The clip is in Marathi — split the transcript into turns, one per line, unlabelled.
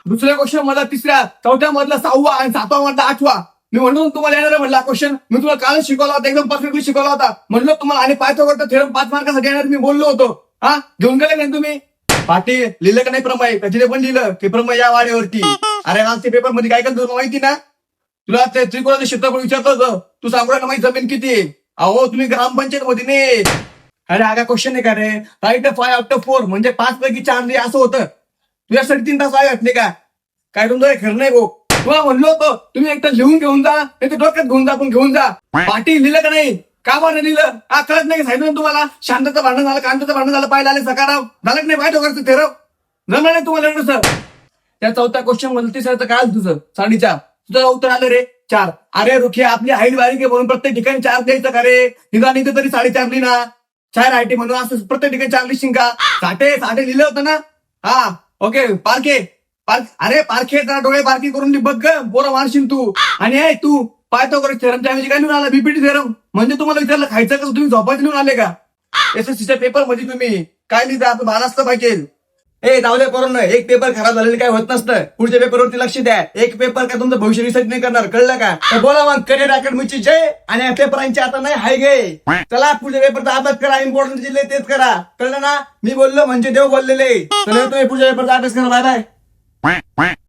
दुसऱ्या क्वेश्चन मधला तिसऱ्या, चौथ्या मधला 6वा आणि 7वा मधला 8वा. मी म्हणून तुम्हाला येणार आहे म्हणला क्वेश्चन. मी तुम्हाला कालच शिकवला होता, एकदम परफेक्टली शिकवला होता. म्हणलं तुम्हाला आणि पायथागोरसचा थेरम 5 मार्कासाठी येणार मी बोललो होतो. हा, घेऊन गेले नाही तुम्ही? पाटील लिहिलं का नाही प्रमेय? कधी पण लिहिलं की प्रमेय या वाड्यावरती. अरे आज ते पेपर मध्ये काय करतो माहिती ना? तुला ते त्रिकोणाचं क्षेत्रफळ विचारलं होतं, तू सांगू ना माझी जमीन किती आहे? अहो तुम्ही ग्रामपंचायत मध्ये नाही. अरे हा काय क्वेश्चन आहे का रे? राईट 5 out of 4 म्हणजे 5 पैकी 4 नाही असं होतं. तुझ्यासाठी 3 तास आहे घटने का? काय तुमचं खरं नाही भाऊ. तुम्हाला म्हणलो होतो तुम्ही एकदा लिहून घेऊन जा, नाही तर डोक्यात घेऊन जा, पण घेऊन जा. पाटील लिहिलं का नाही? का बरं लिहिलं? हा कळत नाही सांगितलं ना तुम्हाला. शांतचं भांडण झालं, कांताचं भांडण झालं, पाहिलं आले सकाराव झालं की नाही? पायथागोरसचं थेरम जमलं नाही तुम्हाला सर? त्या चौथ्या क्वेश्चन मध्ये तिसऱ्याचं काय आलं तुझं? 4.5. तुझं उत्तर आलं रे 4. अरे रुखे आपली हाईट बारीक आहे म्हणून प्रत्येक ठिकाणी 4 द्यायचं का रे? निदान इथं तरी 4.5 लिहिना. 4 हाईटी म्हणून असं प्रत्येक ठिकाणी 4 लिहिशील का? साठे लिहिलं होतं ना? हा ओके. अरे पारखे जरा डोळे बारकी करून बघ ग, पोरं मारशील तू. आणि तू पायथागोरस थेरमच्या ऐवजी काय लिहून आला? BPT theorem. म्हणजे तुम्हाला विचारलं खायचं कसं, तुम्ही झोपायचं लिहून आले का? एसएससीच्या पेपर मध्ये तुम्ही काय लिहिता? आपण भान असतं पाहिजे. जाऊ द्या पोरांनो, एक पेपर खराब झालेलं काय होत नसतं. पुढच्या पेपरवरती लक्ष द्या. एक पेपर काय तुमचं भविष्य रिसर्च नाही करणार, कळलं का? तर बोला मग करिअर अकॅडमीची जय. आणि या पेपरांची आता नाही हाय गे. चला पुढच्या पेपरचा अभ्यास करा, इम्पॉर्टंट दिले तेच करा, कळलं ना? मी बोललो म्हणजे देव बोललेले. चला तुम्ही पुढच्या पेपरचा अभ्यास करा. Bye bye.